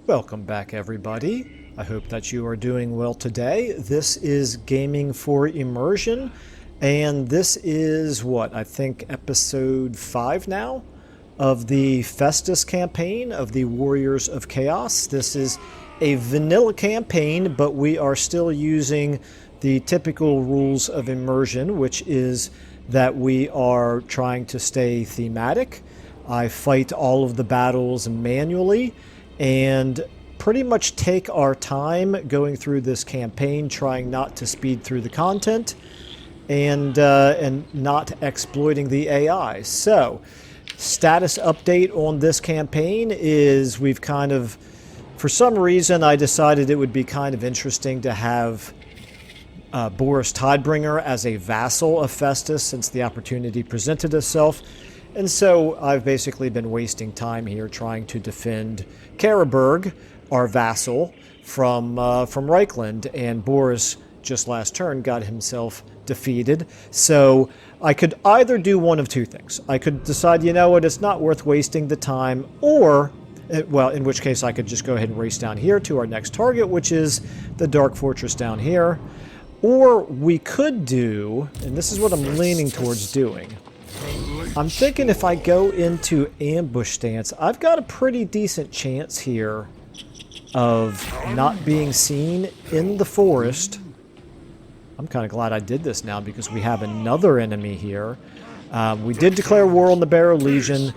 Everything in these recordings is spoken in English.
Welcome back, everybody. I hope that you are doing well today. This is Gaming for Immersion, and this is what, I think episode 5 now of the Festus campaign of the Warriors of Chaos. This is a vanilla campaign, but we are still using the typical rules of immersion, which is that we are trying to stay thematic. I fight all of the battles manually and pretty much take our time going through this campaign, trying not to speed through the content and not exploiting the AI. So, status update on this campaign is we've kind of, for some reason, I decided it would be kind of interesting to have Boris Tidebringer as a vassal of Festus since the opportunity presented itself. And so I've basically been wasting time here trying to defend Karaberg, our vassal, from Reichland, and Boris just last turn got himself defeated. So I could either do one of two things. I could decide, you know what, it's not worth wasting the time, or, well, in which case I could just go ahead and race down here to our next target, which is the Dark Fortress down here. Or we could do, and this is what I'm leaning towards doing, I'm thinking if I go into ambush stance, I've got a pretty decent chance here of not being seen in the forest. I'm kind of glad I did this now because we have another enemy here. We did declare war on the Barrow Legion,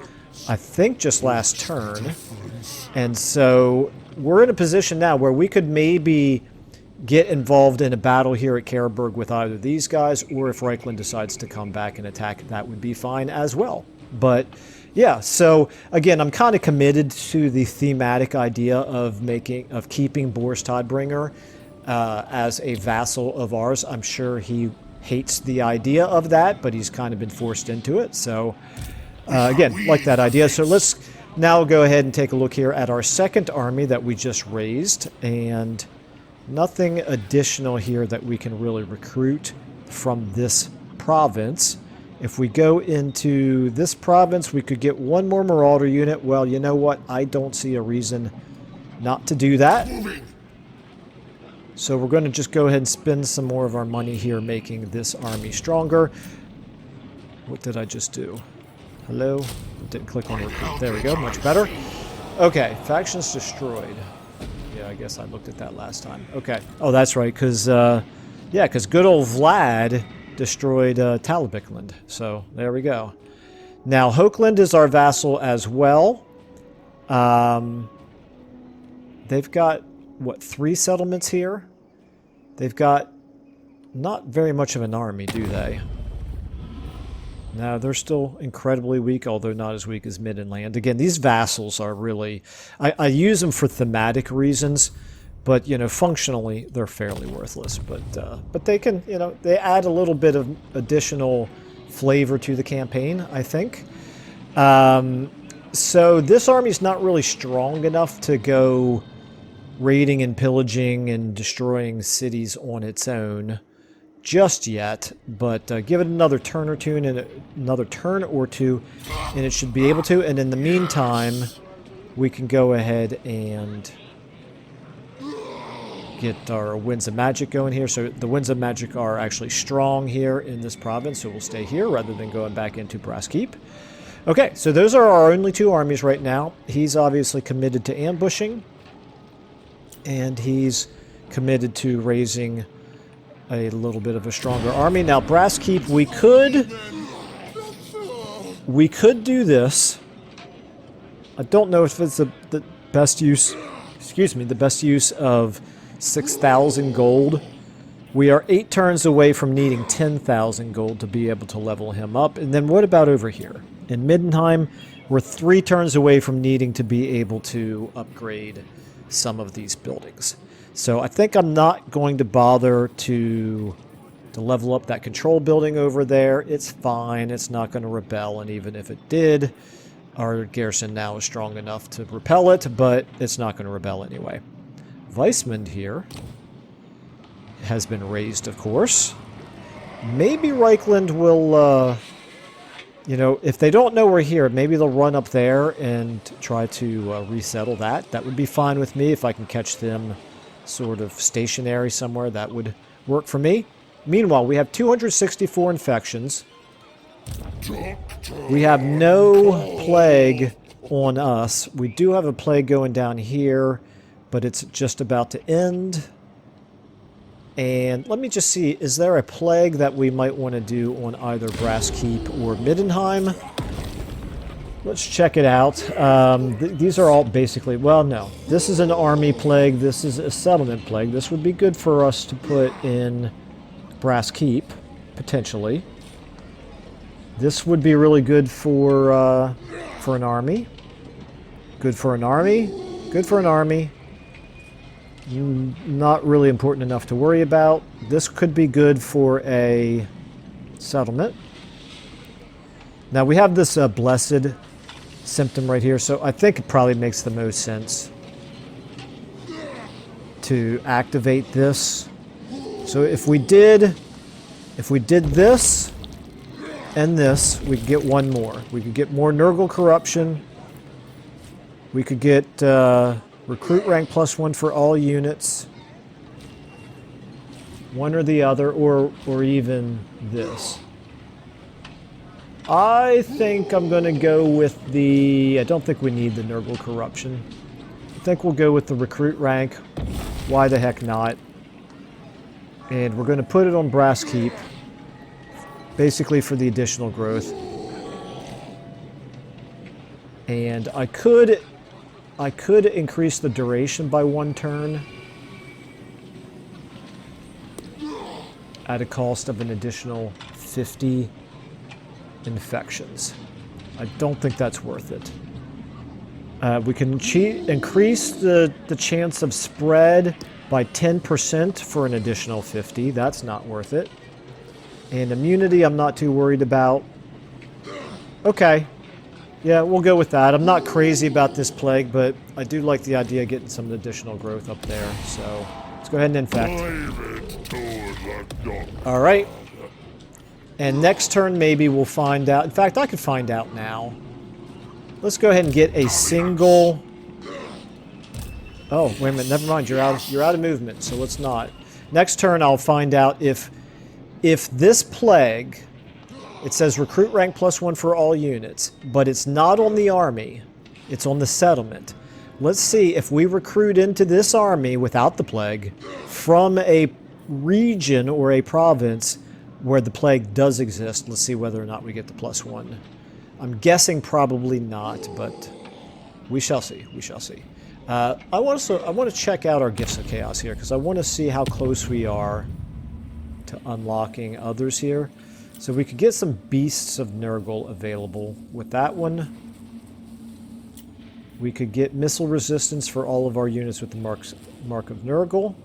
I think just last turn. And so we're in a position now where we could maybe get involved in a battle here at Karaberg with either these guys, or if Reichland decides to come back and attack, that would be fine as well. But yeah, so again, I'm kind of committed to the thematic idea of keeping Boris Tidebringer as a vassal of ours. I'm sure he hates the idea of that, but he's kind of been forced into it. So again, like that idea. So let's now go ahead and take a look here at our second army that we just raised, and nothing additional here that we can really recruit from this province. If we go into this province, we could get one more Marauder unit. Well, you know what? I don't see a reason not to do that. So we're going to just go ahead and spend some more of our money here making this army stronger. What did I just do? Hello? Didn't click on recruit. There we go. Much better. Okay. Factions destroyed. I guess I looked at that last time. Okay. Oh, that's right, because, because good old Vlad destroyed Talabikland. So, there we go. Now, Hokeland is our vassal as well. They've got, what, 3 settlements here? They've got not very much of an army, do they? No, they're still incredibly weak, although not as weak as Midland. Again, these vassals are really... I use them for thematic reasons, but, you know, functionally, they're fairly worthless. But they can, you know, they add a little bit of additional flavor to the campaign, I think. So this army's not really strong enough to go raiding and pillaging and destroying cities on its own just yet, but give it another turn or two and it should be able to. And in the meantime, we can go ahead and get our Winds of Magic going here. So the Winds of Magic are actually strong here in this province, so we'll stay here rather than going back into Brass Keep. Okay, so those are our only 2 armies right now. He's obviously committed to ambushing, and he's committed to raising a little bit of a stronger army. Now, Brass Keep, we could do this. I don't know if it's the best use, the best use of 6,000 gold. We are 8 turns away from needing 10,000 gold to be able to level him up. And then what about over here? In Middenheim, we're 3 turns away from needing to be able to upgrade some of these buildings. So I think I'm not going to bother to level up that control building over there. It's fine. It's not going to rebel, and even if it did, our garrison now is strong enough to repel it, but it's not going to rebel anyway. Weissmund here has been raised, of course. Maybe Reichland will You know, if they don't know we're here, maybe they'll run up there and try to resettle that. That would be fine with me if I can catch them sort of stationary somewhere. That would work for me. Meanwhile, we have 264 infections. We have no plague on us. We do have a plague going down here, but it's just about to end. And let me just see, is there a plague that we might want to do on either Brass Keep or Middenheim? Let's check it out. These are all basically, well, no. This is an army plague. This is a settlement plague. This would be good for us to put in Brass Keep, potentially. This would be really good for an army. Good for an army. Good for an army. Not really important enough to worry about. This could be good for a settlement. Now we have this blessed symptom right here, so I think it probably makes the most sense to activate this. So if we did this and this, we could get one more. We could get more Nurgle corruption. We could get recruit rank +1 for all units. One or the other, or even this. I think I'm going to go with the... I don't think we need the Nurgle corruption. I think we'll go with the recruit rank. Why the heck not? And we're going to put it on Brass Keep. Basically for the additional growth. And I could increase the duration by 1 turn at a cost of an additional 50 infections. I don't think that's worth it. We can increase the chance of spread by 10% for an additional 50. That's not worth it. And immunity I'm not too worried about. Okay. Yeah, we'll go with that. I'm not crazy about this plague, but I do like the idea of getting some additional growth up there. So let's go ahead and infect. All right. And next turn maybe we'll find out. In fact, I could find out now. Let's go ahead and get a single... Oh, wait a minute. Never mind. You're out of movement, so let's not. Next turn I'll find out if this plague... It says recruit rank +1 for all units, but it's not on the army. It's on the settlement. Let's see if we recruit into this army without the plague from a region or a province where the plague does exist. Let's see whether or not we get the +1. I'm guessing probably not, but we shall see. We shall see. I want to check out our Gifts of Chaos here because I want to see how close we are to unlocking others here. So we could get some Beasts of Nurgle available with that one. We could get missile resistance for all of our units with the Mark of Nurgle.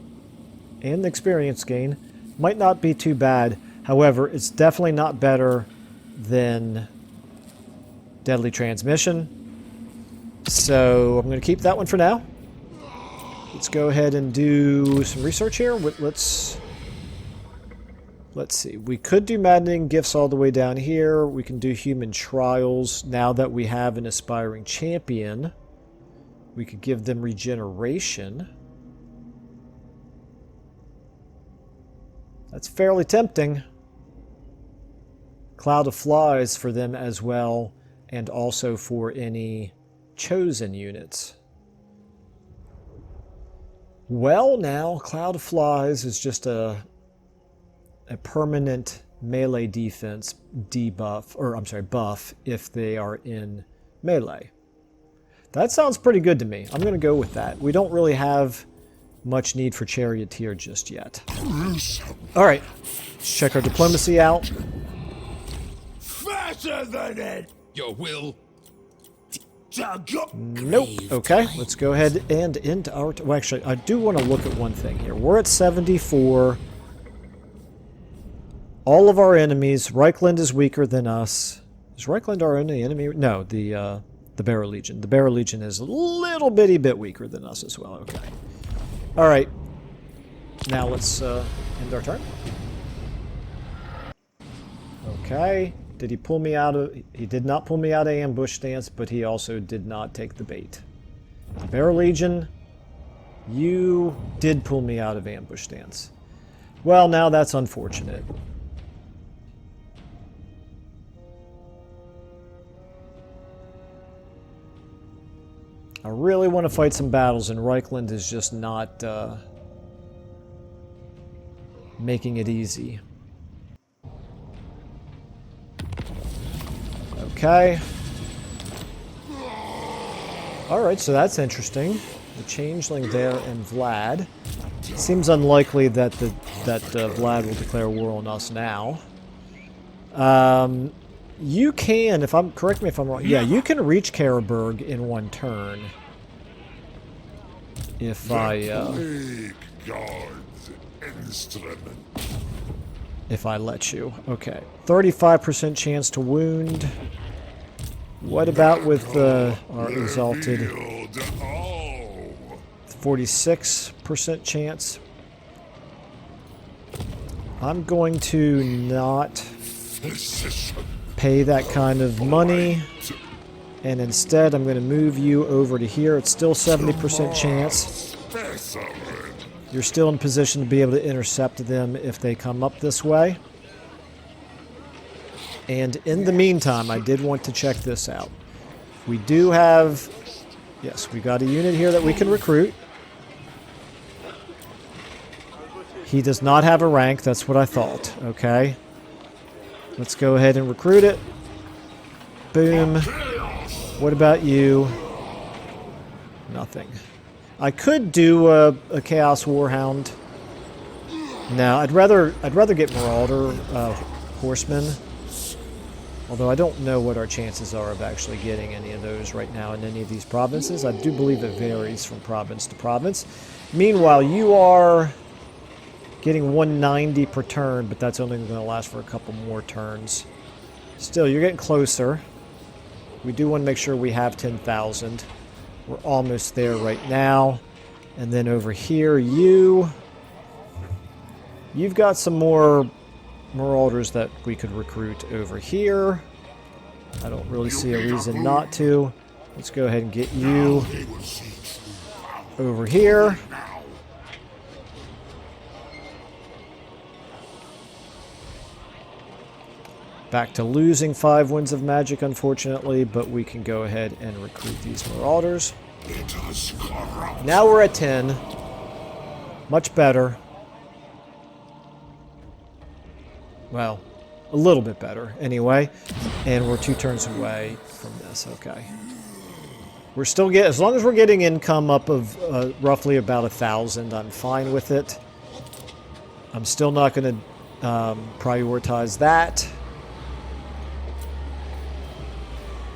And the experience gain. Might not be too bad. However, it's definitely not better than Deadly Transmission. So I'm going to keep that one for now. Let's go ahead and do some research here. Let's see. We could do Maddening Gifts all the way down here. We can do Human Trials. Now that we have an Aspiring Champion, we could give them Regeneration. That's fairly tempting. Cloud of Flies for them as well, and also for any chosen units. Well, now, Cloud of Flies is just a permanent melee defense debuff, or I'm sorry, buff if they are in melee. That sounds pretty good to me. I'm going to go with that. We don't really have much need for Charioteer just yet. All right, let's check our diplomacy out. Faster than it. Your will. Nope. Okay, let's go ahead and end our... Well, actually, I do want to look at one thing here. We're at 74. All of our enemies. Reichland is weaker than us. Is Reichland our only enemy? No, the Bearer Legion. The Bearer Legion is a little bitty bit weaker than us as well. Okay. All right. Now let's end our turn. Okay. Did he pull me out of... He did not pull me out of ambush stance, but he also did not take the bait. Bear Legion, you did pull me out of ambush stance. Well, now that's unfortunate. I really want to fight some battles, and Reichland is just not making it easy. Okay. Alright, so that's interesting. The Changeling there and Vlad. Seems unlikely that Vlad will declare war on us now. You can, if I'm correct me if I'm wrong. Yeah, you can reach Karaberg in one turn. If if I let you. Okay. 35% chance to wound. What about with our exalted 46% chance? I'm going to not pay that kind of money, and instead I'm going to move you over to here. It's still 70% chance. You're still in position to be able to intercept them if they come up this way. And in the meantime, I did want to check this out. We do have... Yes, we got a unit here that we can recruit. He does not have a rank, that's what I thought. Okay. Let's go ahead and recruit it. Boom. What about you? Nothing. I could do a Chaos Warhound. No, I'd rather get Marauder Horsemen. Although I don't know what our chances are of actually getting any of those right now in any of these provinces. I do believe it varies from province to province. Meanwhile, you are getting 190 per turn, but that's only going to last for a couple more turns. Still, you're getting closer. We do want to make sure we have 10,000. We're almost there right now. And then over here, you've got some more Marauders that we could recruit over here. I don't really see a reason not to. Let's go ahead and get you over here. Back to losing 5 Winds of Magic, unfortunately, but we can go ahead and recruit these Marauders. Now we're at 10. Much better. Well, a little bit better, anyway. And we're 2 turns away from this, okay. We're still getting, as long as we're getting income up of roughly about 1,000, I'm fine with it. I'm still not going to prioritize that.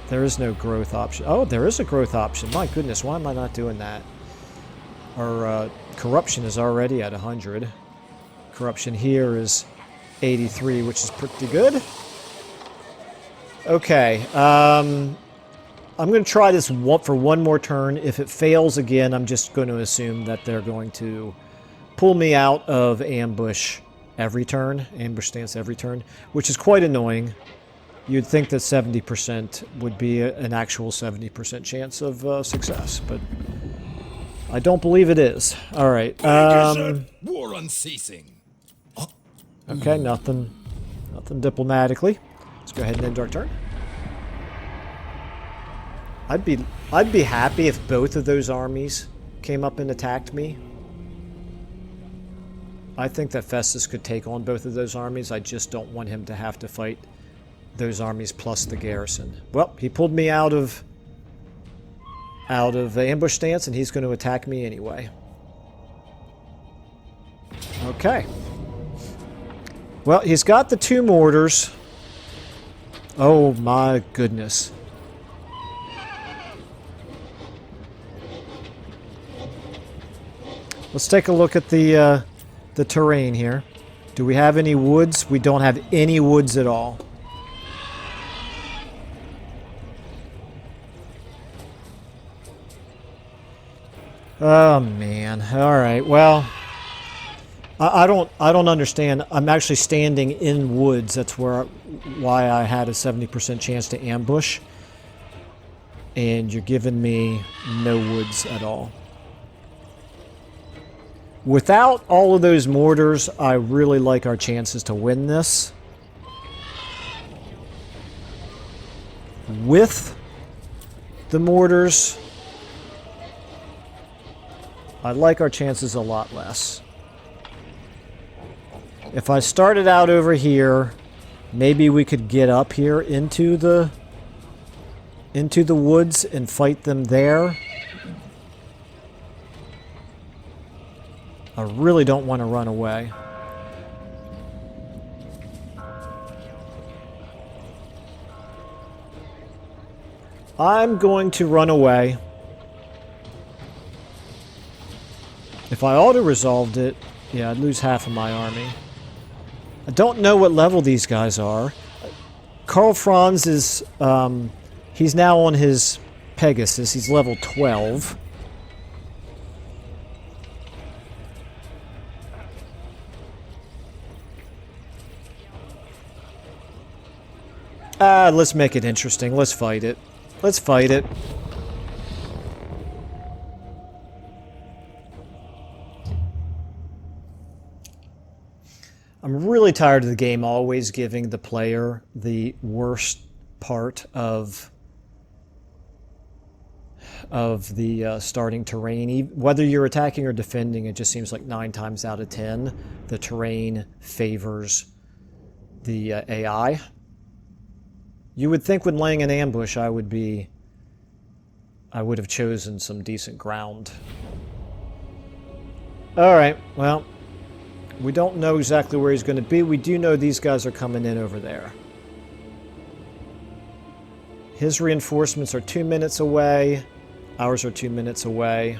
There is no growth option. Oh, there is a growth option. My goodness, why am I not doing that? Our corruption is already at 100. Corruption here is 83, which is pretty good. Okay, I'm going to try this for one more turn. If it fails again, I'm just going to assume that they're going to pull me out of ambush every turn, ambush stance every turn, which is quite annoying. You'd think that 70% would be an actual 70% chance of success, but I don't believe it is. All right. War unceasing. Okay, nothing diplomatically. Let's go ahead and end our turn. I'd be happy if both of those armies came up and attacked me. I think that Festus could take on both of those armies. I just don't want him to have to fight those armies plus the garrison. Well, he pulled me out of ambush stance, and he's going to attack me anyway. Okay. Well, he's got the 2 mortars. Oh my goodness. Let's take a look at the terrain here. Do we have any woods? We don't have any woods at all. Oh man. All right. Well, I don't understand. I'm actually standing in woods. That's why I had a 70% chance to ambush. And you're giving me no woods at all. Without all of those mortars, I really like our chances to win this. With the mortars, I like our chances a lot less. If I started out over here, maybe we could get up here into the woods and fight them there. I really don't want to run away. I'm going to run away. If I auto-resolved it, yeah, I'd lose half of my army. I don't know what level these guys are. Karl Franz is, he's now on his Pegasus. He's level 12. Let's make it interesting. Let's fight it. Let's fight it. I'm really tired of the game always giving the player the worst part of the starting terrain. Whether you're attacking or defending, it just seems like 9 times out of 10, the terrain favors the AI. You would think when laying an ambush, I would have chosen some decent ground. Alright, well, we don't know exactly where he's going to be. We do know these guys are coming in over there. His reinforcements are 2 minutes away. Ours are 2 minutes away.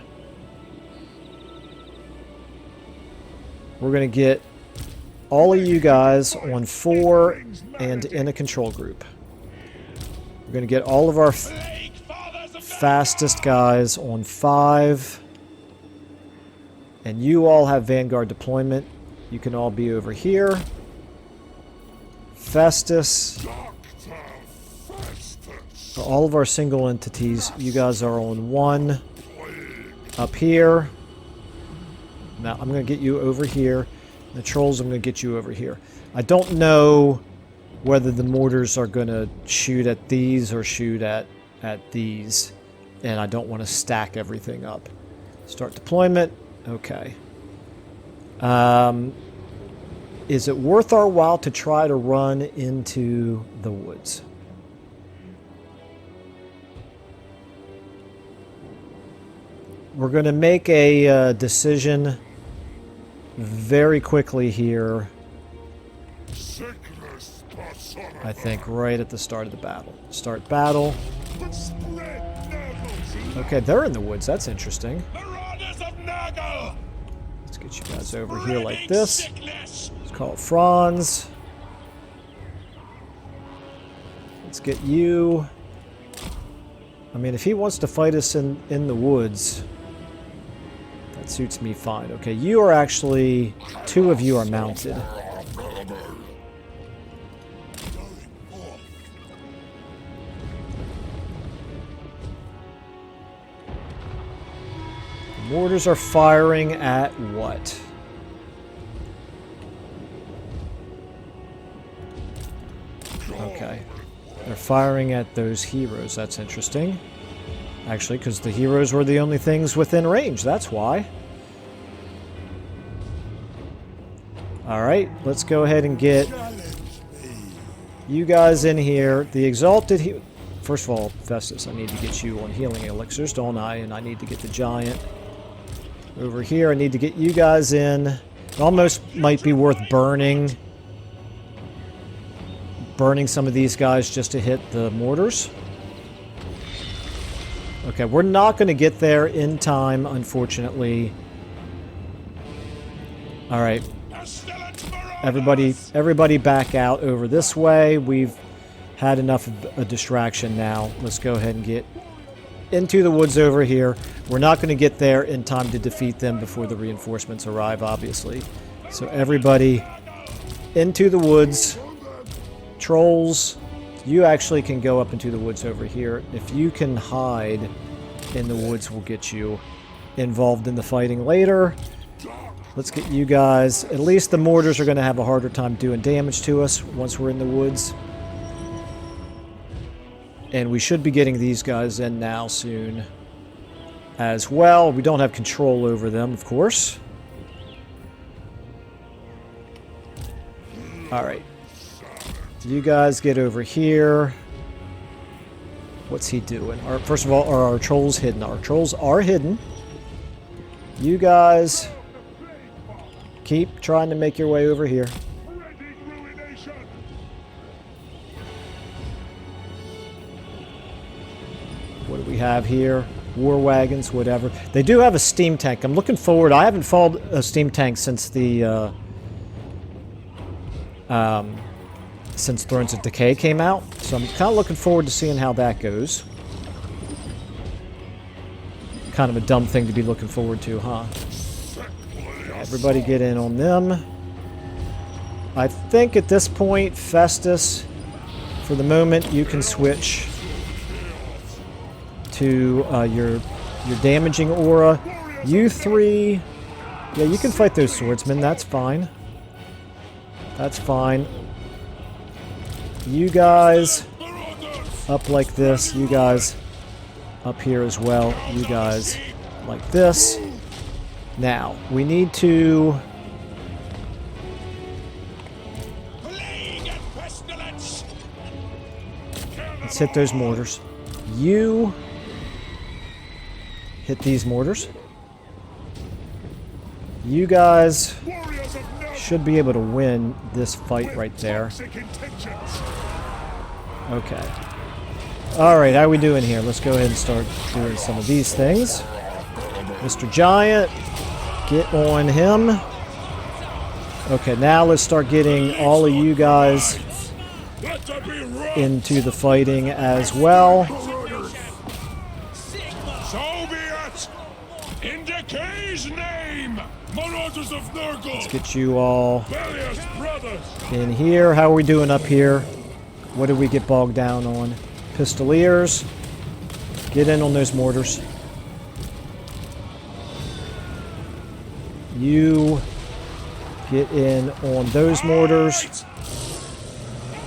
We're going to get all of you guys on 4 and in a control group. We're going to get all of our fastest guys on 5. And you all have Vanguard deployment. You can all be over here. Festus. For all of our single entities, you guys are on 1. Up here. Now, I'm going to get you over here. The trolls, I'm going to get you over here. I don't know whether the mortars are going to shoot at these or shoot at these. And I don't want to stack everything up. Start deployment. Okay. Is it worth our while to try to run into the woods? We're going to make a decision very quickly here. I think right at the start of the battle. Start battle. Okay, they're in the woods. That's interesting. Let's get you guys over here like this. Let's call it Franz. Let's get you. I mean, if he wants to fight us in the woods, that suits me fine. Okay, you are actually... 2 of you are mounted. Mortars are firing at what? Okay. They're firing at those heroes. That's interesting. Actually, because the heroes were the only things within range. That's why. Alright, let's go ahead and get you guys in here. The Exalted... First of all, Festus, I need to get you on healing elixirs, don't I? And I need to get the Giant over here. I need to get you guys in. It almost might be worth burning some of these guys just to hit the mortars. Okay, we're not going to get there in time, unfortunately. All right. Everybody back out over this way. We've had enough of a distraction now. Let's go ahead and get into the woods over here. We're not going to get there in time to defeat them before the reinforcements arrive, obviously. So everybody into the woods. Trolls, you actually can go up into the woods over here. If you can hide in the woods, we'll get you involved in the fighting later. Let's get you guys. At least the mortars are going to have a harder time doing damage to us once we're in the woods. And we should be getting these guys in now soon as well. We don't have control over them, of course. Alright. You guys get over here. What's he doing? First of all, are our trolls hidden? Our trolls are hidden. You guys keep trying to make your way over here. What do we have here? War wagons, whatever. They do have a steam tank. I'm looking forward. I haven't fought a steam tank since the since Thrones of Decay came out, so I'm kind of looking forward to seeing how that goes. Kind of a dumb thing to be looking forward to, huh? Everybody get in on them. I think at this point, Festus, for the moment, you can switch to your damaging aura. You three, yeah, you can fight those swordsmen. That's fine. That's fine. You guys up like this. You guys up here as well. You guys like this. Now, we need to... Let's hit those mortars. You hit these mortars. You guys should be able to win this fight right there. Okay. Alright, how are we doing here? Let's go ahead and start doing some of these things. Mr. Giant, get on him. Okay, now let's start getting all of you guys into the fighting as well. Soviet! In Decay's name! Marauders of Nurgle! Let's get you all brothers! in here. How are we doing up here? What did we get bogged down on? Pistoliers. Get in on those mortars. You get in on those mortars.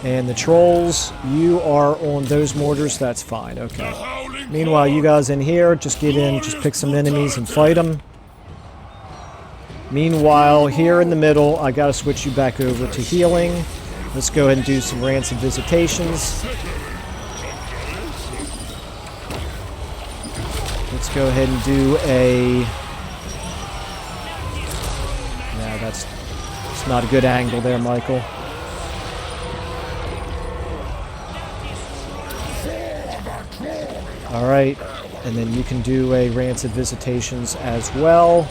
And the trolls, you are on those mortars. That's fine. Okay. Meanwhile, you guys in here, just get in, just pick some enemies and fight them. Meanwhile, here in the middle, I gotta switch you back over to healing. Let's go ahead and do some rancid visitations. Let's go ahead and do a... No, that's not a good angle there, Michael. Alright, and then you can do a rancid visitations as well.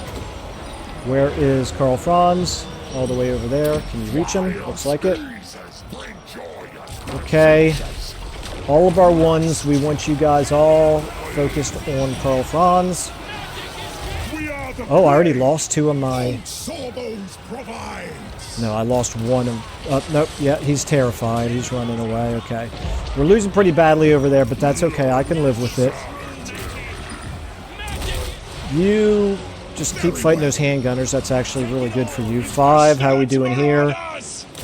Where is Karl Franz? All the way over there. Can you reach him? Looks like it. Okay. All of our ones, we want you guys all focused on Karl Franz. Oh, I already lost two of my... No, I lost one of... nope, yeah, he's terrified. He's running away. Okay. We're losing pretty badly over there, but that's okay. I can live with it. You just keep fighting those handgunners. That's actually really good for you. 5, how are we doing here?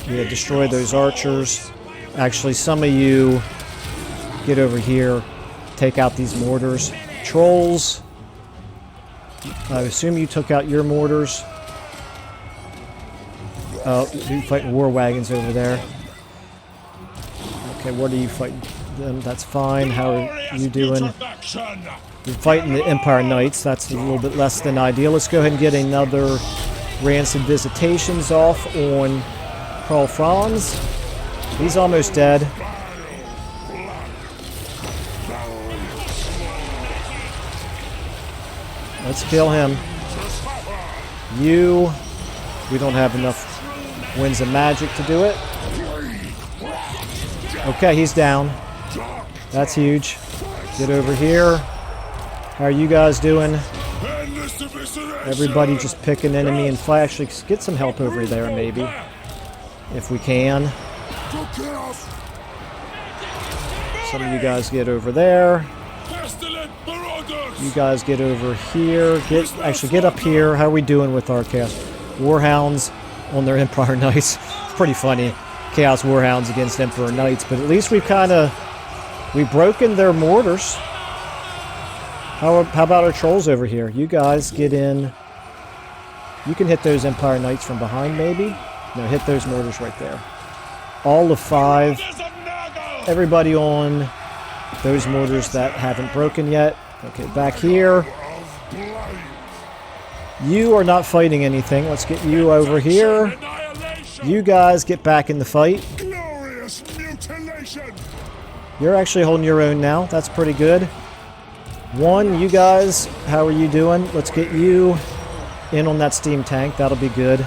Yeah, destroy those archers. Actually, some of you get over here. Take out these mortars. Trolls. I assume you took out your mortars. You're fighting war wagons over there. Okay, what are you fighting them? That's fine. How are you doing? You're fighting the Empire Knights. That's a little bit less than ideal. Let's go ahead and get another rancid visitations off on Karl Franz. He's almost dead. Let's kill him. You... We don't have enough winds of magic to do it. Okay, he's down. That's huge. Get over here. How are you guys doing? Everybody just pick an enemy and fight. Actually, get some help over there, maybe. If we can. Some of you guys get over there. You guys get over here. Actually, get up here. How are we doing with our Chaos Warhounds on their Empire Knights? It's pretty funny. Chaos Warhounds against Emperor Knights. But at least we've broken their mortars. How about our trolls over here? You guys get in. You can hit those Empire Knights from behind, maybe? No, hit those mortars right there. All of 5. Everybody on those mortars that haven't broken yet. Okay, back here. You are not fighting anything. Let's get you over here. You guys get back in the fight. You're actually holding your own now. That's pretty good. 1, you guys, how are you doing? Let's get you in on that steam tank. That'll be good.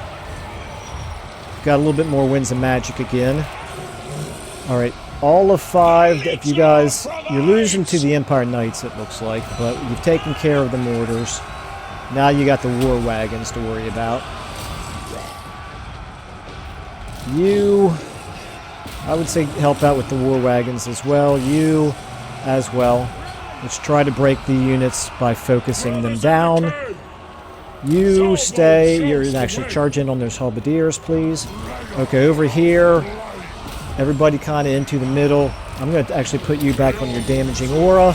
Got a little bit more winds of magic again. Alright, all of 5. If you guys, you're losing to the Empire Knights, it looks like, but you've taken care of the mortars. Now you got the war wagons to worry about. You, I would say help out with the war wagons as well. You as well. Let's try to break the units by focusing them down. You stay. You're actually charge in on those halberdiers, please. Okay, over here. Everybody kind of into the middle. I'm going to actually put you back on your damaging aura.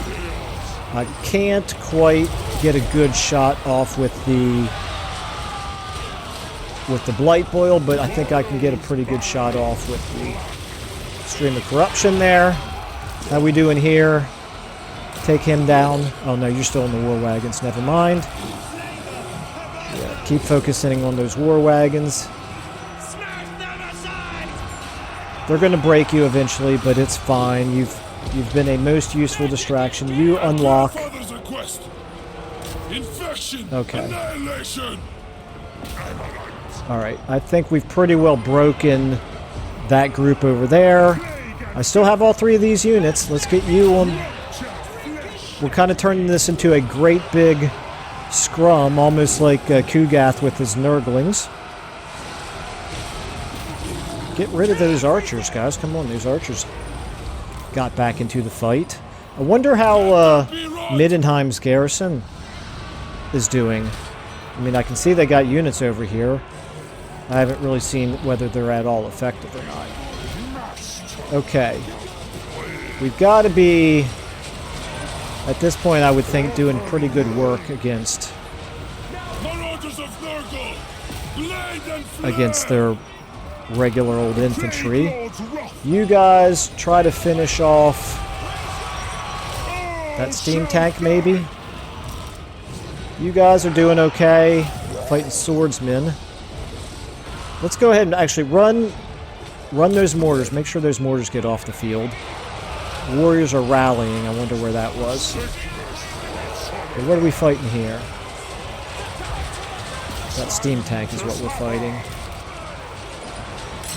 I can't quite get a good shot off with the Blight Boil, but I think I can get a pretty good shot off with the Stream of Corruption there. How we doing here? Take him down. Oh no, you're still in the war wagons. Never mind. Yeah, keep focusing on those war wagons. They're going to break you eventually, but it's fine. You've been a most useful distraction. You unlock. Okay. Alright, I think we've pretty well broken that group over there. I still have all 3 of these units. Let's get you on. We're kind of turning this into a great big scrum, almost like Kugath with his Nurglings. Get rid of those archers, guys. Come on, those archers got back into the fight. I wonder how Middenheim's garrison is doing. I mean, I can see they got units over here. I haven't really seen whether they're at all effective or not. Okay. We've got to be, at this point, I would think, doing pretty good work against their regular old infantry. You guys try to finish off that steam tank, maybe. You guys are doing okay fighting swordsmen. Let's go ahead and actually run those mortars. Make sure those mortars get off the field. Warriors are rallying. I wonder where that was. Okay, what are we fighting here? That steam tank is what we're fighting.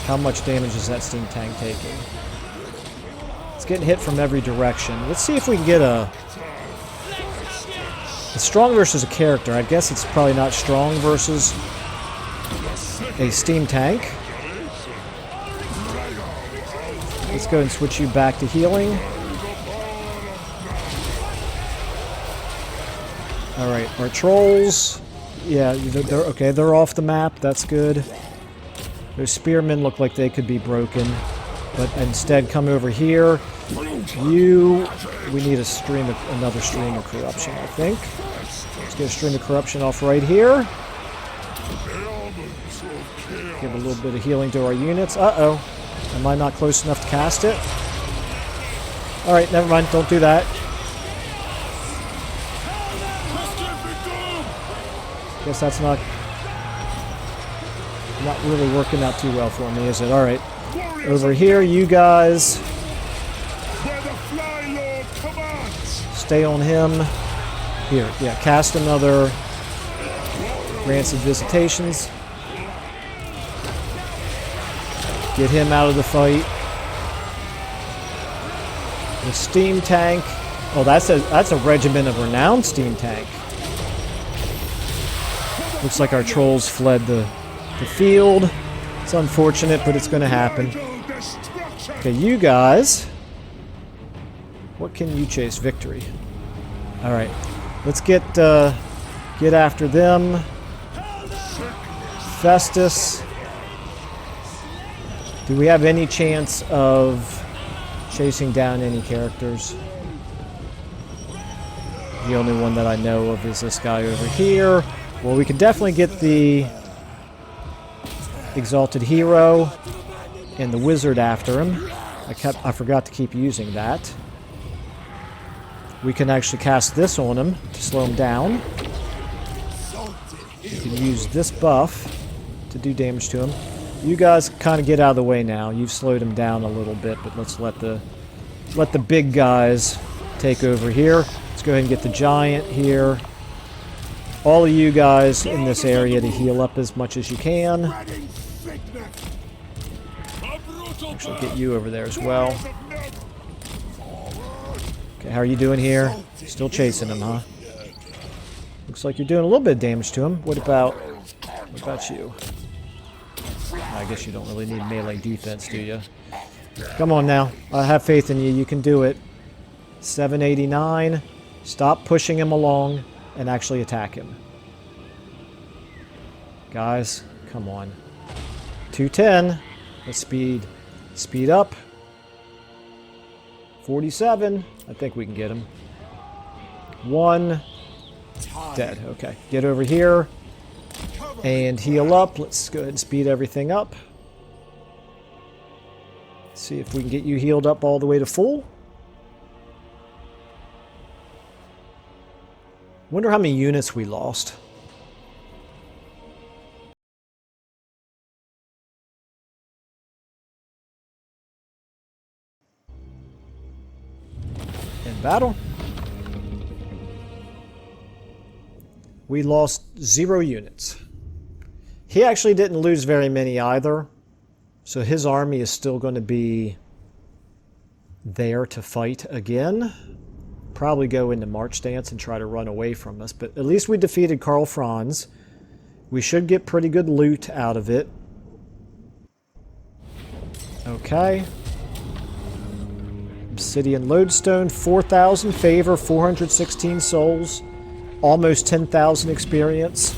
How much damage is that steam tank taking? It's getting hit from every direction. Let's see if we can get a strong versus a character. I guess it's probably not strong versus a steam tank. Let's go and switch you back to healing. Alright, our trolls. Yeah, they're okay. They're off the map. That's good. Those spearmen look like they could be broken. But instead, come over here. We need another stream of corruption, I think. Let's get a stream of corruption off right here. Give a little bit of healing to our units. Uh-oh. Am I not close enough to cast it? Alright, never mind. Don't do that. Guess that's not really working out too well for me, is it? Alright. Over here, you guys. Stay on him. Here, yeah, cast another Rancid Visitations. Get him out of the fight. The steam tank. Oh, that's a Regiment of Renown steam tank. Looks like our trolls fled the field. It's unfortunate, but it's going to happen. Okay, you guys. What can you chase? Victory. All right, let's get after them. Festus. Do we have any chance of chasing down any characters? The only one that I know of is this guy over here. Well, we could definitely get the Exalted Hero and the Wizard after him. I forgot to keep using that. We can actually cast this on him to slow him down. We can use this buff to do damage to him. You guys kind of get out of the way now. You've slowed him down a little bit, but let's let the big guys take over here. Let's go ahead and get the giant here. All of you guys in this area to heal up as much as you can. Actually, get you over there as well. Okay, how are you doing here? Still chasing him, huh? Looks like you're doing a little bit of damage to him. What about you? I guess you don't really need melee defense, do you? Come on now. I have faith in you. You can do it. 789. Stop pushing him along and actually attack him. Guys, come on. 210. Let's speed up. 47. I think we can get him. 1. Dead. Okay. Get over here and heal up. Let's go ahead and speed everything up. See if we can get you healed up all the way to full. Wonder how many units we lost. In battle. We lost 0 units. He actually didn't lose very many either. So his army is still going to be there to fight again. Probably go into March stance and try to run away from us. But at least we defeated Karl Franz. We should get pretty good loot out of it. Okay. Obsidian Lodestone, 4,000 favor, 416 souls. Almost 10,000 experience.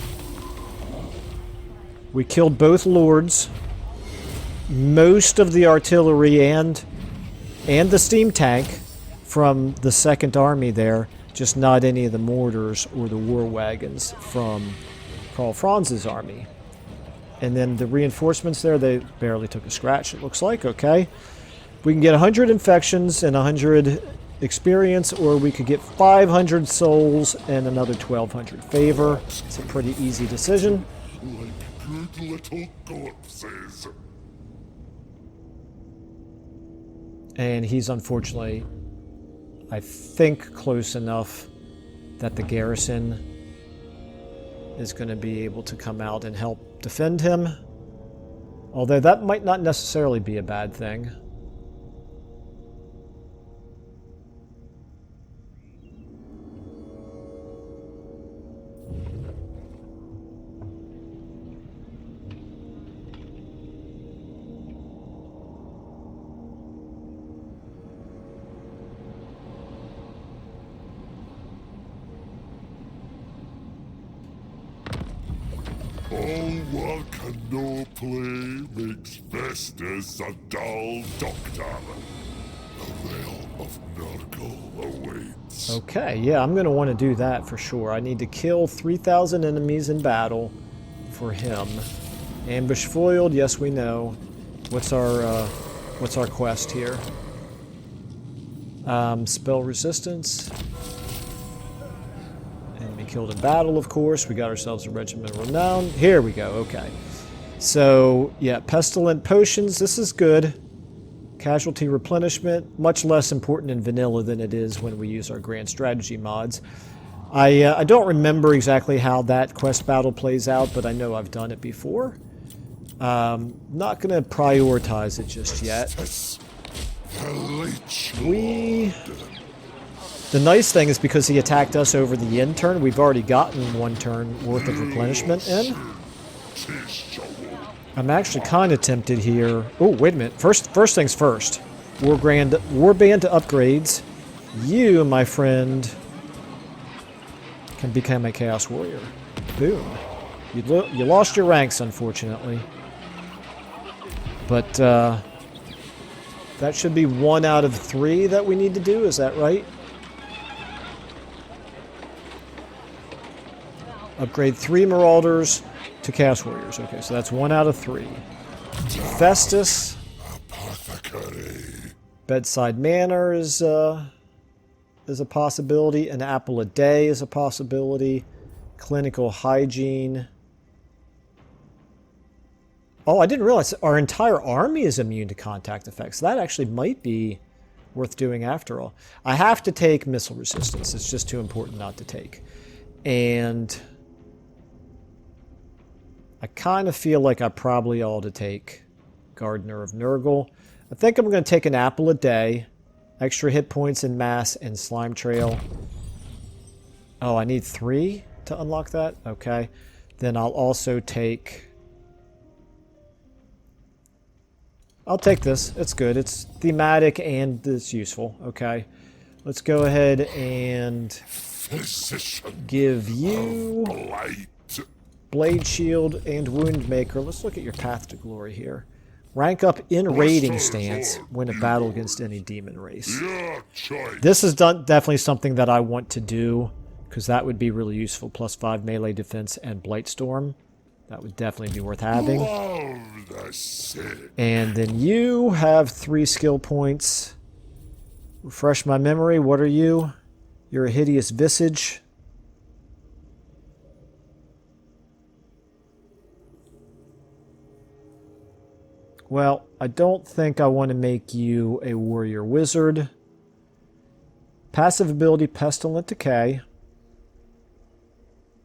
We killed both lords. Most of the artillery and the steam tank from the second army there, just not any of the mortars or the war wagons from Karl Franz's army. And then the reinforcements there, they barely took a scratch, it looks like. Okay. We can get 100 infections and 100 experience, or we could get 500 souls and another 1,200 favor. It's a pretty easy decision. Like good little corpses. And he's unfortunately, I think, close enough that the garrison is going to be able to come out and help defend him. Although that might not necessarily be a bad thing. All work and no play makes Festus a dull doctor. The realm of Nurgle awaits. Okay, yeah, I'm going to want to do that for sure. I need to kill 3,000 enemies in battle for him. Ambush foiled, yes we know. What's our quest here? Spell resistance. Enemy killed in battle, of course. We got ourselves a regiment of renown. Here we go, okay. So, yeah, pestilent potions, this is good. Casualty replenishment, much less important in vanilla than it is when we use our grand strategy mods. I don't remember exactly how that quest battle plays out, but I know I've done it before. Not going to prioritize it just yet. The nice thing is because he attacked us over the end turn, we've already gotten 1 turn worth of replenishment in. I'm actually kind of tempted here. Oh, wait a minute. First things first. Warband to upgrades. You, my friend, can become a Chaos Warrior. Boom. You lost your ranks, unfortunately. But that should be 1 out of 3 that we need to do. Is that right? Upgrade 3 Marauders to Chaos Warriors. Okay, so that's 1 out of 3. Festus. Bedside Manor is a possibility. An apple a day is a possibility. Clinical Hygiene. Oh, I didn't realize our entire army is immune to contact effects. That actually might be worth doing after all. I have to take Missile Resistance. It's just too important not to take. And I kind of feel like I probably ought to take Gardener of Nurgle. I think I'm going to take an apple a day, extra hit points in mass, and Slime Trail. Oh, I need 3 to unlock that? Okay. Then I'll also take... I'll take this. It's good. It's thematic and it's useful. Okay. Let's go ahead and give you Blade Shield and Wound Maker. Let's look at your path to glory here. Rank up in raiding stance when a battle against any demon race. This is definitely something that I want to do because that would be really useful. +5 melee defense and Blightstorm. That would definitely be worth having. And then you have 3 skill points. Refresh my memory. What are you? You're a Hideous Visage. Well, I don't think I want to make you a Warrior Wizard. Passive ability, Pestilent Decay.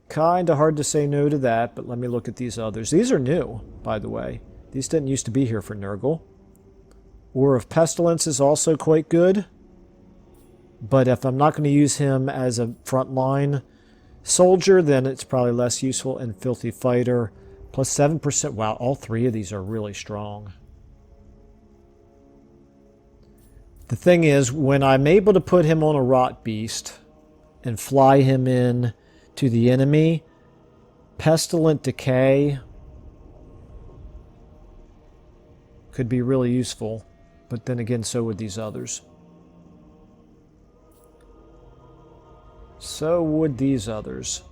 Kinda hard to say no to that, but let me look at these others. These are new, by the way. These didn't used to be here for Nurgle. War of Pestilence is also quite good. But if I'm not going to use him as a frontline soldier, then it's probably less useful. And Filthy Fighter, +7%. Wow, all 3 of these are really strong. The thing is, when I'm able to put him on a Rot Beast and fly him in to the enemy, Pestilent Decay could be really useful. But then again, so would these others. So would these others.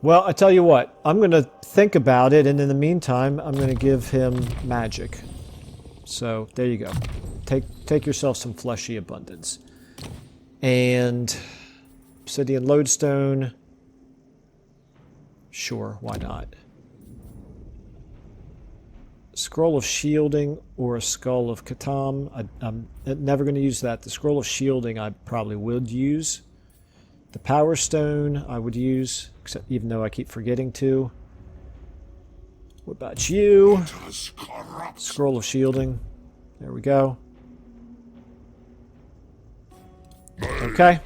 Well, I tell you what, I'm going to think about it, and in the meantime, I'm going to give him magic. So, there you go. Take yourself some fleshy abundance. And Obsidian Lodestone. Sure, why not? Scroll of Shielding or a Skull of Katam. I'm never going to use that. The Scroll of Shielding I probably would use. The Power Stone I would use, except even though I keep forgetting to. What about you? Scroll of Shielding. There we go. Okay.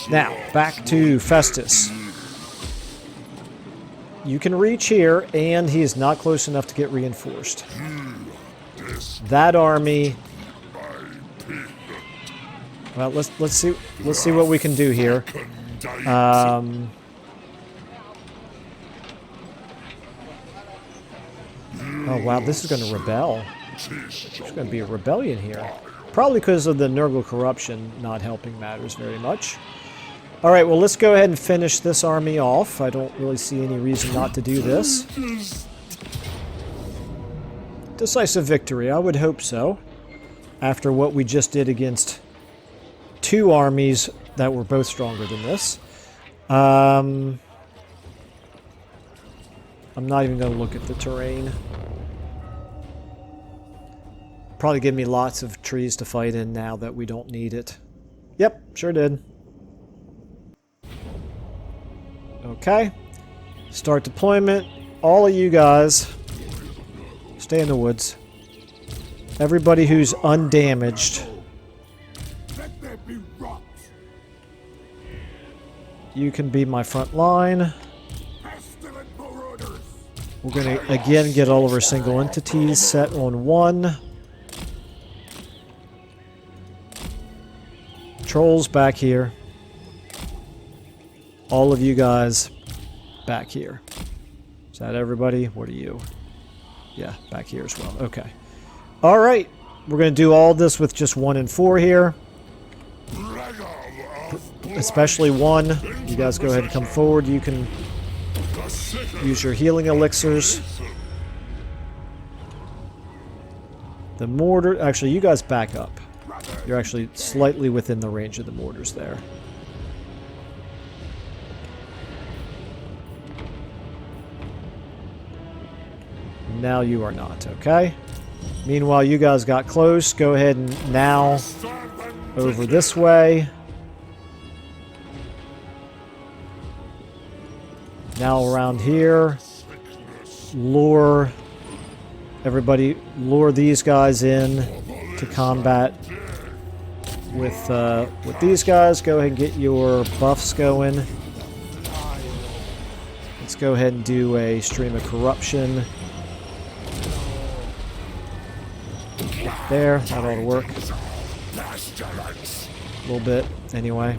Now, back to Festus. You can reach here, and he is not close enough to get reinforced. That army... Well, let's see what we can do here. Oh wow, this is going to rebel. There's going to be a rebellion here. Probably because of the Nurgle corruption not helping matters very much. Alright, well let's go ahead and finish this army off. I don't really see any reason not to do this. Decisive victory, I would hope so. After what we just did against 2 armies that were both stronger than this. I'm not even going to look at the terrain. Probably give me lots of trees to fight in now that we don't need it. Yep, sure did. Okay. Start deployment. All of you guys, stay in the woods. Everybody who's undamaged, you can be my front line. We're going to, again, get all of our single entities set on 1. Trolls back here. All of you guys back here. Is that everybody? What are you? Yeah, back here as well. Okay. All right. We're going to do all this with just 1 and 4 here. Especially 1. You guys go ahead and come forward. You can use your healing elixirs. The mortar... Actually, you guys back up. You're actually slightly within the range of the mortars there. Now you are not, okay? Meanwhile, you guys got close. Go ahead and now over this way. Now around here. Lure everybody, lure these guys in to combat with these guys. Go ahead and get your buffs going. Let's go ahead and do a stream of corruption. There, that ought to work. A little bit, anyway.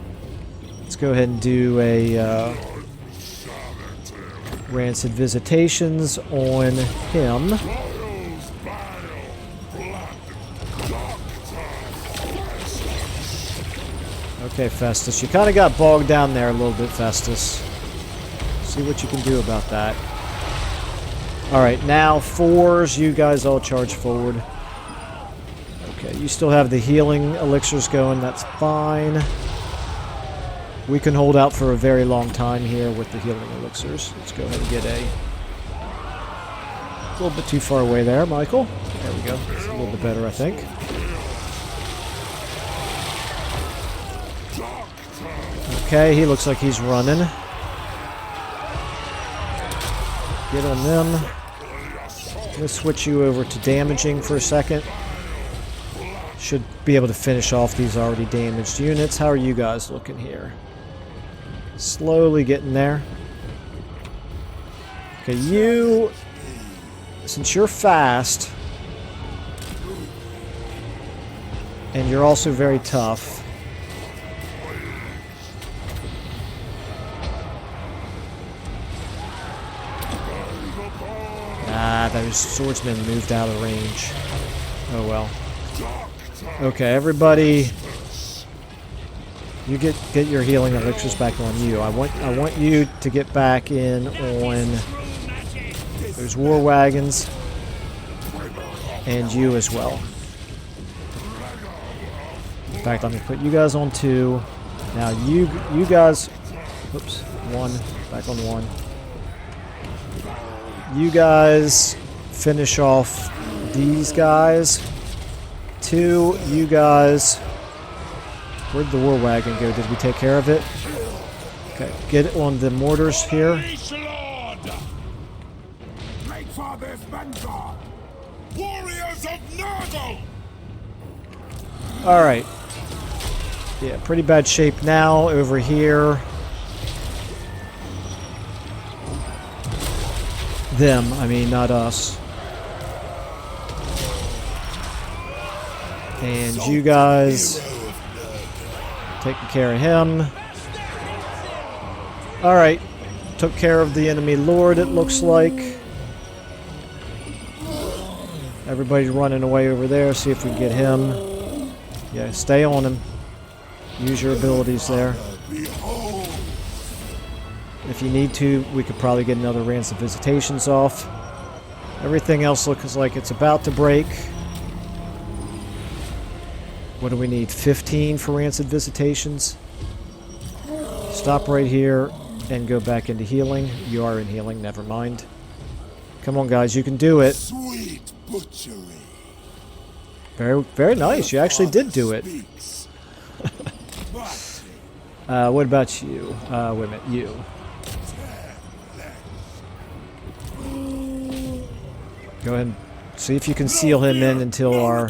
Let's go ahead and do a Rancid Visitations on him. Okay, Festus, you kind of got bogged down there a little bit, Festus. See what you can do about that. Alright, now 4s, you guys all charge forward. Okay, you still have the healing elixirs going, that's fine. We can hold out for a very long time here with the healing elixirs. Let's go ahead and get a little bit too far away there, Michael. There we go. It's a little bit better, I think. Okay, he looks like he's running. Get on them. Let's switch you over to damaging for a second. Should be able to finish off these already damaged units. How are you guys looking here? Slowly getting there. Okay, you... Since you're fast, and you're also very tough, those swordsmen moved out of range. Oh well. Okay, everybody, you get your healing elixirs back on you. I want you to get back in on those war wagons, and you as well. In fact, I'm gonna put you guys on 2. Now you guys, oops, 1, back on 1. You guys finish off these guys. 2, you guys. Where'd the war wagon go? Did we take care of it? Okay, get it on the mortars here. Alright. Yeah, pretty bad shape now over here. Them, I mean, not us. And you guys taking care of him. Alright. Took care of the enemy lord, it looks like. Everybody's running away over there. See if we can get him. Yeah, stay on him. Use your abilities there. If you need to, we could probably get another Rancid Visitations off. Everything else looks like it's about to break. What do we need? 15 for Rancid Visitations? Stop right here and go back into healing. You are in healing, never mind. Come on, guys, you can do it. Sweet butchery. Very, very nice. You actually did do it. What about you? Wait a minute, you. Go ahead and see if you can seal him in until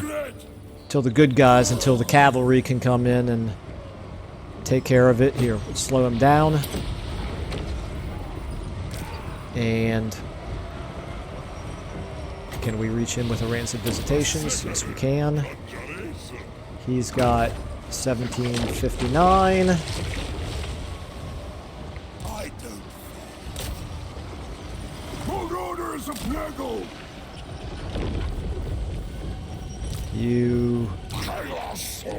the good guys, until the cavalry can come in and take care of it. Here, let's slow him down. And can we reach him with a Rancid Visitations? Yes, we can. He's got 1759. You...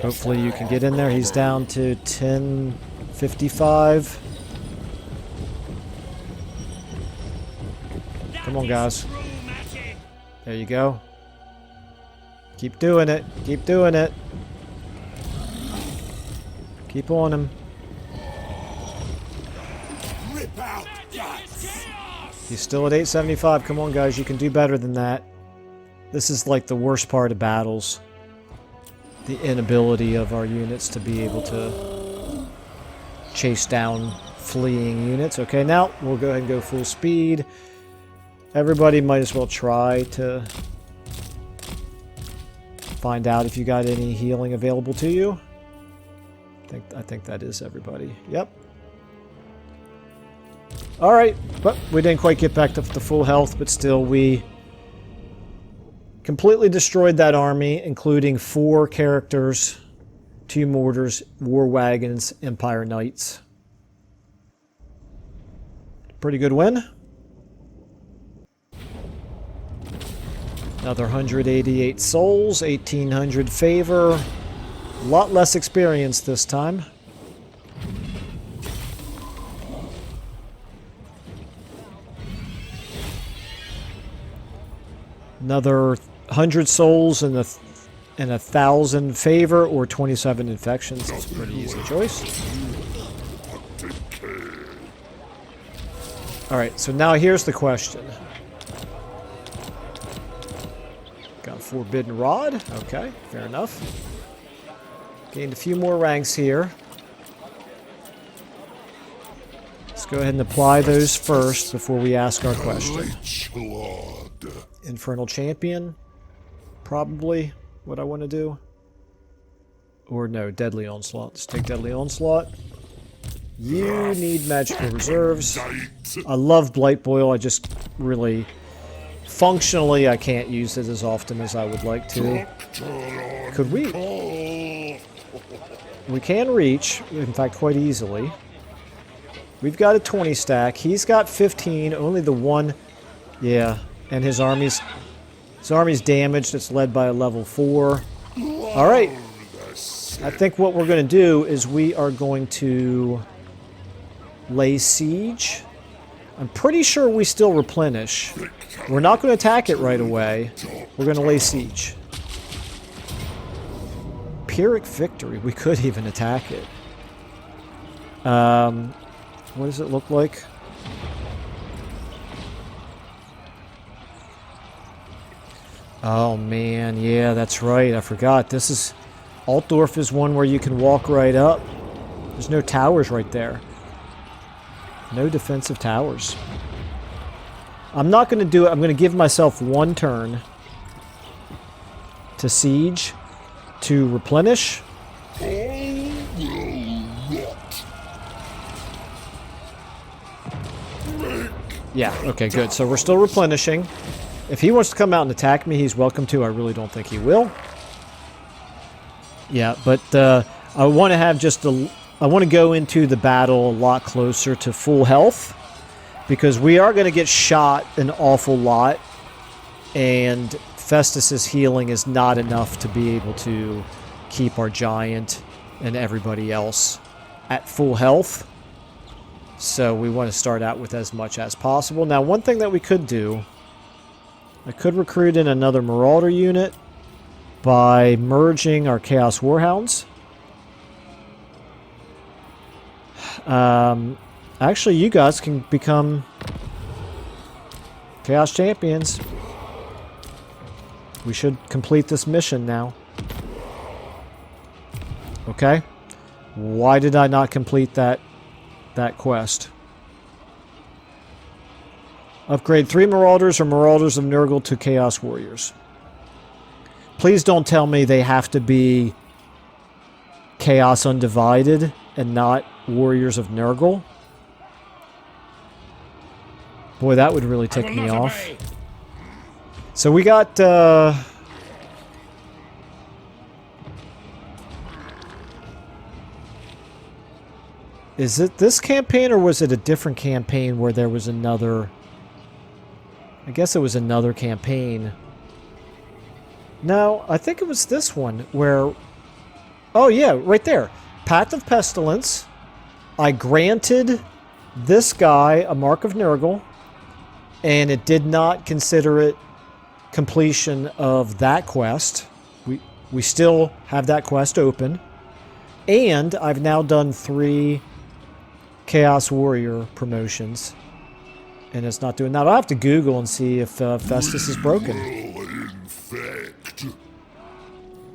Hopefully you can get in there. He's down to 1055. Come on, guys. There you go. Keep doing it. Keep doing it. Keep on him. He's still at 875. Come on, guys. You can do better than that. This is like the worst part of battles. The inability of our units to be able to chase down fleeing units. Okay, now we'll go ahead and go full speed. Everybody might as well try to find out if you got any healing available to you. I think that is everybody. Yep. Alright, but we didn't quite get back to the full health, but still we completely destroyed that army, including 4 characters, 2 mortars, war wagons, Empire Knights. Pretty good win. Another 188 souls, 1800 favor. A lot less experience this time. Another 100 souls and 1,000 favor, or 27 infections. That's a pretty easy choice. Alright, so now here's the question. Got a Forbidden Rod. Okay, fair enough. Gained a few more ranks here. Let's go ahead and apply those first before we ask our question. Infernal Champion. Probably what I want to do. Or no, Deadly Onslaught. Let's take Deadly Onslaught. You need magical reserves. I love Blight Boil. I just really... Functionally, I can't use it as often as I would like to. Could we? We can reach, in fact, quite easily. We've got a 20 stack. He's got 15. Only the one... Yeah, and his army's damaged. It's led by a level 4. Alright. I think what we're going to do is we are going to lay siege. I'm pretty sure we still replenish. We're not going to attack it right away. We're going to lay siege. Pyrrhic Victory. We could even attack it. What does it look like? Oh man, yeah, that's right. I forgot. This is... Altdorf is one where you can walk right up. There's no towers right there. No defensive towers. I'm not going to do it. I'm going to give myself 1 turn to siege, to replenish. Yeah, okay, good. So we're still replenishing. If he wants to come out and attack me, he's welcome to. I really don't think he will. Yeah, but I want to have just a... I want to go into the battle a lot closer to full health, because we are going to get shot an awful lot, and Festus's healing is not enough to be able to keep our giant and everybody else at full health. So we want to start out with as much as possible. Now, one thing that we could do, I could recruit in another Marauder unit by merging our Chaos Warhounds. Actually, you guys can become Chaos Champions. We should complete this mission now. Okay. Why did I not complete that quest? Upgrade 3 Marauders or Marauders of Nurgle to Chaos Warriors. Please don't tell me they have to be Chaos Undivided and not Warriors of Nurgle. Boy, that would really tick me off. So we got... is it this campaign, or was it a different campaign where there was another... I guess it was another campaign. No, I think it was this one where... Oh yeah, right there. Path of Pestilence. I granted this guy a Mark of Nurgle, and it did not consider it completion of that quest. We still have that quest open. And I've now done 3 Chaos Warrior promotions. And it's not doing that. I'll have to Google and see if Festus is broken.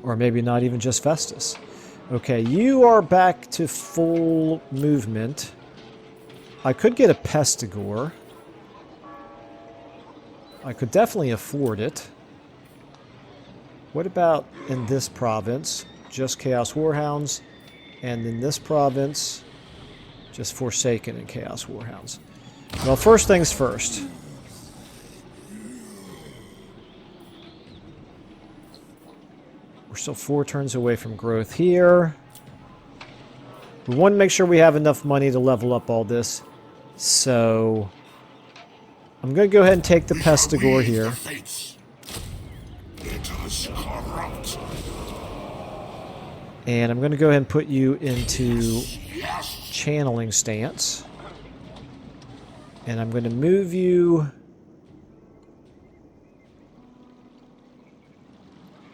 Or maybe not even just Festus. Okay, you are back to full movement. I could get a Pestigore. I could definitely afford it. What about in this province? Just Chaos Warhounds. And in this province, just Forsaken and Chaos Warhounds. Well, first things first. We're still 4 turns away from growth here. We want to make sure we have enough money to level up all this. So I'm going to go ahead and take the Pestigore here. And I'm going to go ahead and put you into channeling stance. And I'm going to move you...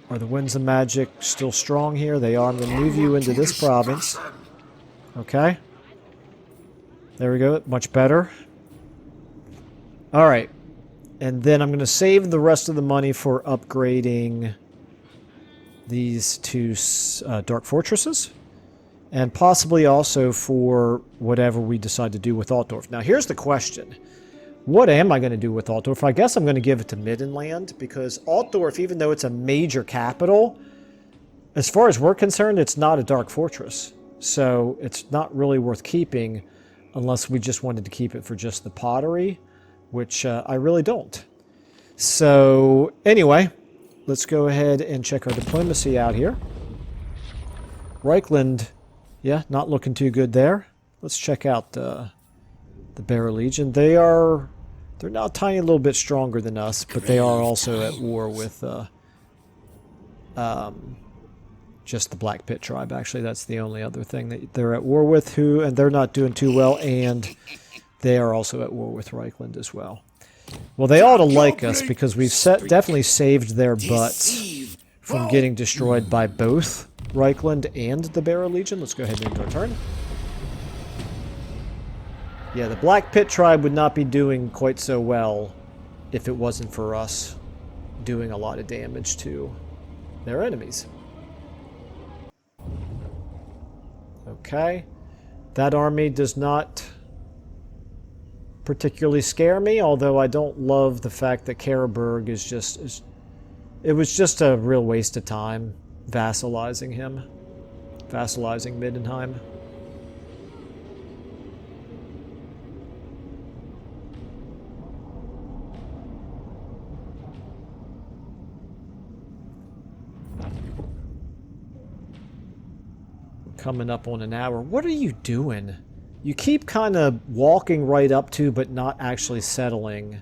Are the Winds of Magic still strong here? They are. I'm going to move you into this province. Okay. There we go. Much better. Alright. And then I'm going to save the rest of the money for upgrading these 2 Dark Fortresses. And possibly also for whatever we decide to do with Altdorf. Now here's the question. What am I going to do with Altdorf? I guess I'm going to give it to Middenland, because Altdorf, even though it's a major capital, as far as we're concerned, it's not a Dark Fortress. So it's not really worth keeping unless we just wanted to keep it for just the pottery, which I really don't. So anyway, let's go ahead and check our diplomacy out here. Reichland, yeah, not looking too good there. Let's check out the Bearer Legion. They're now a tiny little bit stronger than us, but they are also at war with just the Black Pit tribe. Actually, that's the only other thing that they're at war with, and they're not doing too well, and they are also at war with Reichland as well. Well, they ought to like us, because we've definitely saved their butts from getting destroyed by both Reichland and the Bearer Legion. Let's go ahead and end our turn. Yeah, the Black Pit tribe would not be doing quite so well if it wasn't for us doing a lot of damage to their enemies. Okay. That army does not particularly scare me, although I don't love the fact that Karaberg is just... it was just a real waste of time vassalizing him. Vassalizing Middenheim. Coming up on an hour. What are you doing? You keep kind of walking right up to, but not actually settling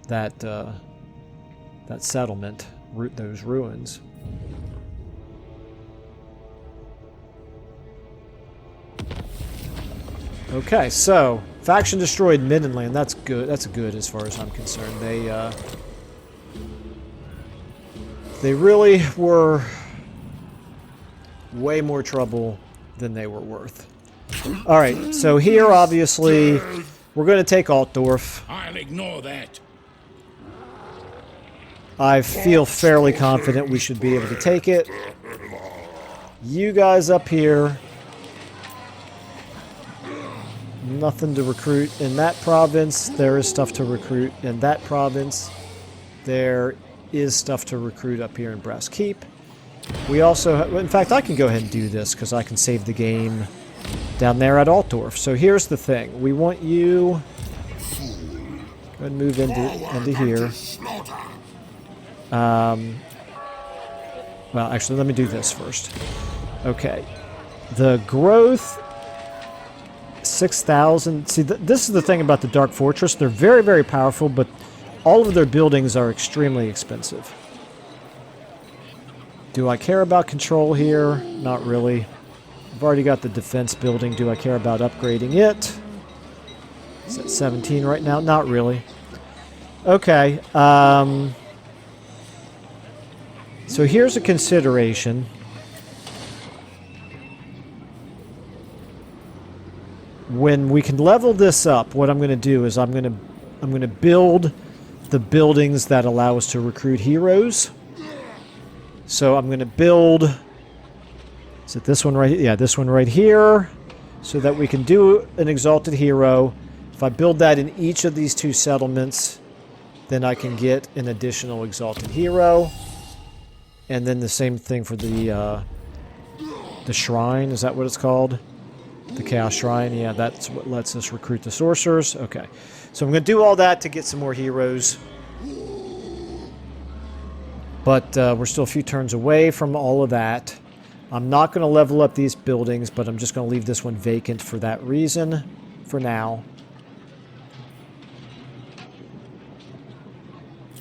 that that settlement, those ruins. Okay, so faction destroyed Middenland. That's good. That's good as far as I'm concerned. They really were way more trouble than they were worth. Alright, so here, obviously, we're going to take Altdorf. I'll ignore that. I feel fairly confident we should be able to take it. You guys up here. Nothing to recruit in that province. There is stuff to recruit in that province. There is stuff to recruit up here in Brass Keep. We also, in fact, I can go ahead and do this because I can save the game down there at Altdorf. So here's the thing. We want you... Go ahead and move into here. Well, actually, let me do this first. Okay. The growth... 6,000. See, this is the thing about the Dark Fortress. They're very, very powerful, but all of their buildings are extremely expensive. Do I care about control here? Not really. I've already got the defense building. Do I care about upgrading it? It's at 17 right now. Not really. Okay. So here's a consideration. When we can level this up, what I'm going to do is I'm going to build the buildings that allow us to recruit heroes. So I'm going to build... Is it this one right here? Yeah, this one right here. So that we can do an exalted hero. If I build that in each of these 2 settlements, then I can get an additional exalted hero. And then the same thing for the shrine. Is that what it's called? The Chaos Shrine, yeah, that's what lets us recruit the sorcerers. Okay, so I'm going to do all that to get some more heroes. But we're still a few turns away from all of that. I'm not going to level up these buildings, but I'm just going to leave this one vacant for that reason for now.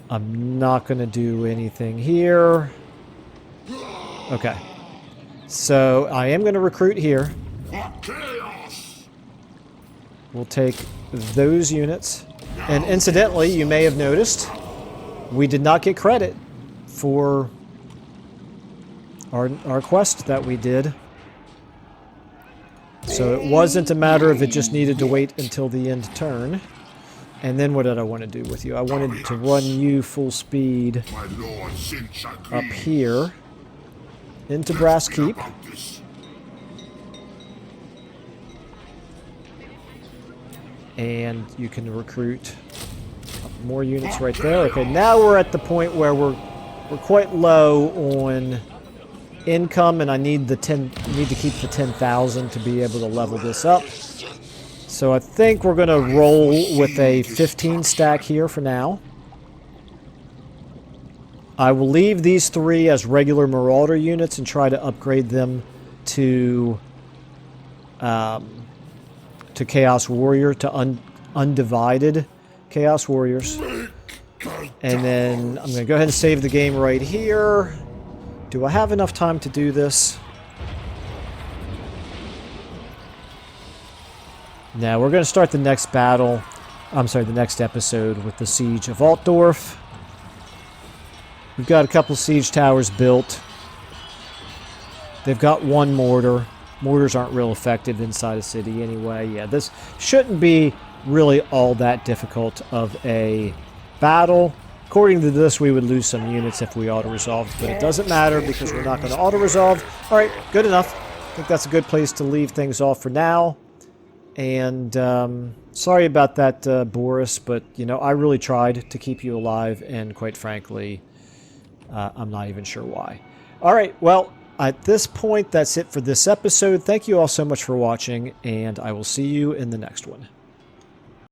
I'm not going to do anything here. Okay, so I am going to recruit here. We'll take those units. And incidentally, you may have noticed, we did not get credit for our quest that we did. So it wasn't a matter of it just needed to wait until the end turn. And then what did I want to do with you? I wanted to run you full speed up here into Brass Keep. And you can recruit more units right there. Okay, now we're at the point where we're quite low on income, and I need to keep the 10,000 to be able to level this up. So I think we're going to roll with a 15 stack here for now. I will leave these 3 as regular Marauder units and try to upgrade them to Chaos Warrior, to Undivided Chaos Warriors. And then I'm going to go ahead and save the game right here. Do I have enough time to do this? Now, we're going to start the next battle. I'm sorry, the next episode with the Siege of Altdorf. We've got a couple siege towers built. They've got 1 mortar. Mortars aren't real effective inside a city anyway. Yeah, this shouldn't be really all that difficult of a battle. According to this, we would lose some units if we auto-resolved, but it doesn't matter because we're not going to auto-resolve. All right, good enough. I think that's a good place to leave things off for now. And sorry about that, Boris, but, you know, I really tried to keep you alive, and quite frankly, I'm not even sure why. All right, well, at this point, that's it for this episode. Thank you all so much for watching, and I will see you in the next one.